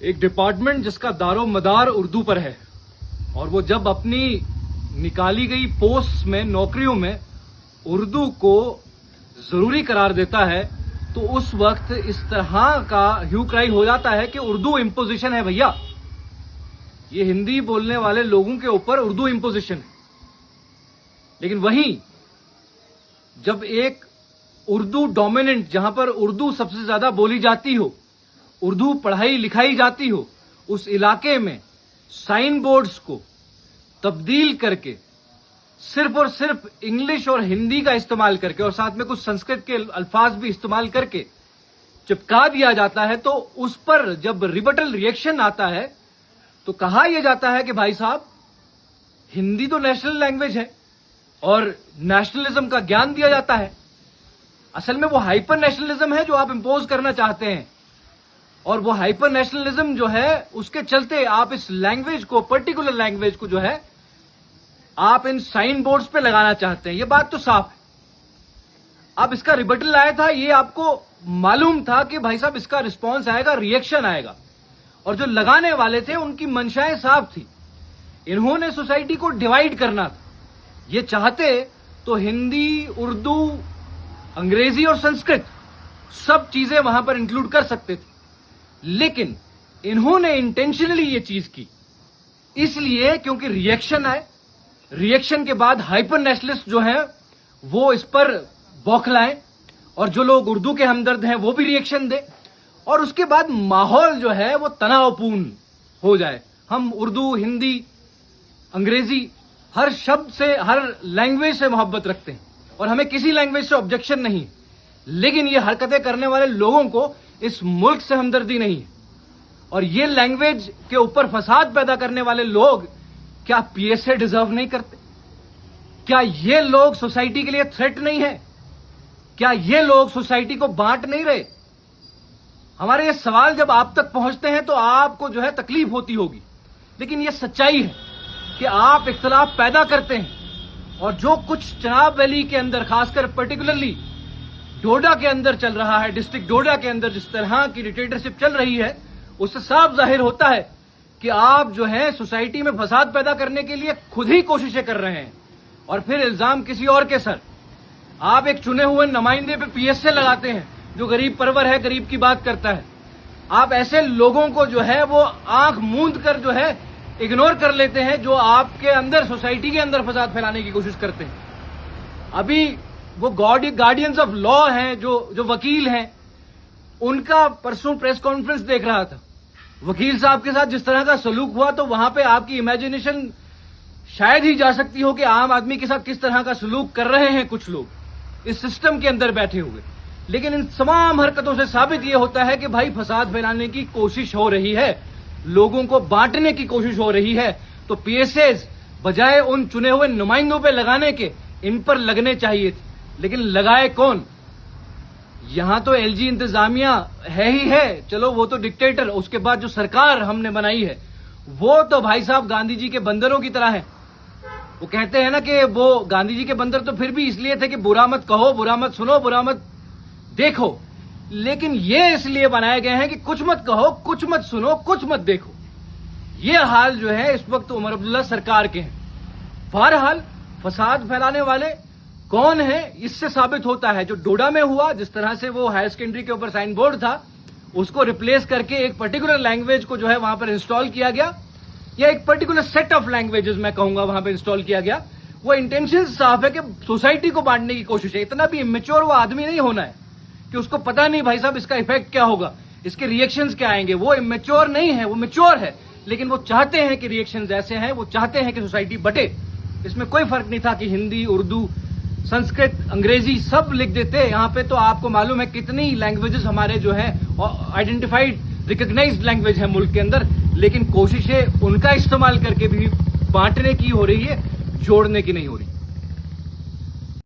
ایک ڈپارٹمنٹ جس کا دار و مدار اردو پر ہے اور وہ جب اپنی نکالی گئی پوسٹ میں نوکریوں میں اردو کو ضروری قرار دیتا ہے تو اس وقت اس طرح کا ہیو کرائی ہو جاتا ہے کہ اردو امپوزیشن ہے بھیا. یہ ہندی بولنے والے لوگوں کے اوپر اردو امپوزیشن ہے. لیکن وہیں جب ایک اردو ڈومیننٹ جہاں پر اردو سب سے زیادہ بولی جاتی ہو, اردو پڑھائی لکھائی جاتی ہو, اس علاقے میں سائن بورڈز کو تبدیل کر کے صرف اور صرف انگلش اور ہندی کا استعمال کر کے اور ساتھ میں کچھ سنسکرت کے الفاظ بھی استعمال کر کے چپکا دیا جاتا ہے, تو اس پر جب ریبٹل ریئیکشن آتا ہے تو کہا یہ جاتا ہے کہ بھائی صاحب ہندی تو نیشنل لینگویج ہے اور نیشنلزم کا گیان دیا جاتا ہے. اصل میں وہ ہائپر نیشنلزم ہے جو آپ امپوز کرنا چاہتے ہیں, اور وہ ہائپر نیشنلزم جو ہے اس کے چلتے آپ اس لینگویج کو, پرٹیکولر لینگویج کو جو ہے آپ ان سائن بورڈز پہ لگانا چاہتے ہیں. یہ بات تو صاف ہے. اب اس کا ریبٹل آیا تھا, یہ آپ کو معلوم تھا کہ بھائی صاحب اس کا رسپانس آئے گا, ریئیکشن آئے گا, اور جو لگانے والے تھے ان کی منشائیں صاف تھی. انہوں نے سوسائٹی کو ڈیوائیڈ کرنا تھا. یہ چاہتے تو ہندی, اردو, انگریزی اور سنسکرت سب چیزیں وہاں پر انکلوڈ کر سکتے تھے, لیکن انہوں نے انٹینشنلی یہ چیز کی اس لیے کیونکہ ریئیکشن آئے. ریئیکشن کے بعد ہائپر نیشنلسٹ جو ہیں وہ اس پر بوکھلائیں, اور جو لوگ اردو کے ہمدرد ہیں وہ بھی ریئیکشن دیں, اور اس کے بعد ماحول جو ہے وہ تناؤ پورن ہو جائے. ہم اردو, ہندی, انگریزی ہر شبد سے, ہر لینگویج سے محبت رکھتے ہیں اور ہمیں کسی لینگویج سے آبجیکشن نہیں, لیکن یہ حرکتیں کرنے والے لوگوں کو اس ملک سے ہمدردی نہیں ہے. اور یہ لینگویج کے اوپر فساد پیدا کرنے والے لوگ کیا پی ایس اے ڈیزرو نہیں کرتے؟ کیا یہ لوگ سوسائٹی کے لیے تھریٹ نہیں ہے؟ کیا یہ لوگ سوسائٹی کو بانٹ نہیں رہے؟ ہمارے یہ سوال جب آپ تک پہنچتے ہیں تو آپ کو جو ہے تکلیف ہوتی ہوگی, لیکن یہ سچائی ہے کہ آپ اختلاف پیدا کرتے ہیں. اور جو کچھ چناب ویلی کے اندر, خاص کر پرٹیکولرلی ڈوڈا کے اندر چل رہا ہے, ڈسٹرکٹ ڈوڈا کے اندر جس طرح کی ڈکٹیٹرشپ چل رہی ہے, اس سے صاف ظاہر ہوتا ہے کہ آپ جو ہے سوسائٹی میں فساد پیدا کرنے کے لیے خود ہی کوششیں کر رہے ہیں, اور پھر الزام کسی اور کے سر. آپ ایک چنے ہوئے نمائندے پہ پی ایس اے لگاتے ہیں جو غریب پرور ہے, غریب کی بات کرتا ہے. آپ ایسے لوگوں کو جو ہے وہ آنکھ موند کر جو ہے اگنور کر لیتے ہیں جو آپ کے اندر, سوسائٹی کے اندر فساد پھیلانے کی کوشش کرتے ہیں. ابھی وہ گارڈینز آف لا ہیں جو وکیل ہیں, ان کا پرسوں پریس کانفرنس دیکھ رہا تھا. وکیل صاحب کے ساتھ جس طرح کا سلوک ہوا تو وہاں پہ آپ کی امیجنیشن شاید ہی جا سکتی ہو کہ عام آدمی کے ساتھ کس طرح کا سلوک کر رہے ہیں کچھ لوگ اس سسٹم کے اندر بیٹھے ہوئے. لیکن ان تمام حرکتوں سے ثابت یہ ہوتا ہے کہ بھائی فساد پھیلانے کی کوشش ہو رہی ہے, لوگوں کو بانٹنے کی کوشش ہو رہی ہے. تو پی ایس ایز بجائے ان چنے ہوئے نمائندوں پہ لگانے کے ان پر لگنے چاہیے تھے, لیکن لگائے کون؟ یہاں تو ایل جی انتظامیہ ہے ہی ہے, چلو وہ تو ڈکٹیٹر. اس کے بعد جو سرکار ہم نے بنائی ہے وہ تو بھائی صاحب گاندھی جی کے بندروں کی طرح ہے. وہ کہتے ہیں نا کہ وہ گاندھی جی کے بندر تو پھر بھی اس لیے تھے کہ برا مت کہو, برا مت سنو, برا مت دیکھو, لیکن یہ اس لیے بنائے گئے ہیں کہ کچھ مت کہو, کچھ مت سنو, کچھ مت دیکھو. یہ حال جو ہے اس وقت عمر عبداللہ سرکار کے ہیں. بہرحال فساد پھیلانے والے کون ہیں اس سے ثابت ہوتا ہے جو ڈوڈا میں ہوا, جس طرح سے وہ ہائر سیکنڈری کے اوپر سائن بورڈ تھا اس کو ریپلیس کر کے ایک پرٹیکولر لینگویج کو جو ہے وہاں پر انسٹال کیا گیا, یا ایک پرٹیکولر سیٹ آف لینگویجز میں کہوں گا وہاں پہ انسٹال کیا گیا. وہ انٹینشن صاف ہے کہ سوسائٹی کو بانٹنے کی کوشش ہے. اتنا بھی امیچور وہ آدمی نہیں ہونا ہے کہ اس کو پتہ نہیں بھائی صاحب اس کا افیکٹ کیا ہوگا, اس کے ریئیکشنز کیا آئیں گے. وہ امیچور نہیں ہے, وہ میچور ہے, لیکن وہ چاہتے ہیں کہ ریئیکشنز ایسے ہیں, وہ چاہتے ہیں کہ سوسائٹی بٹے. اس میں کوئی فرق نہیں تھا کہ ہندی, اردو, سنسکرت, انگریزی سب لکھ دیتے. یہاں پہ تو آپ کو معلوم ہے کتنی لینگویجز ہمارے جو ہیں آئیڈینٹیفائڈ, ریکگنائزڈ لینگویج ہے ملک کے اندر, لیکن کوششیں ان کا استعمال کر کے بھی بانٹنے کی ہو رہی ہے, جوڑنے کی نہیں ہو رہی.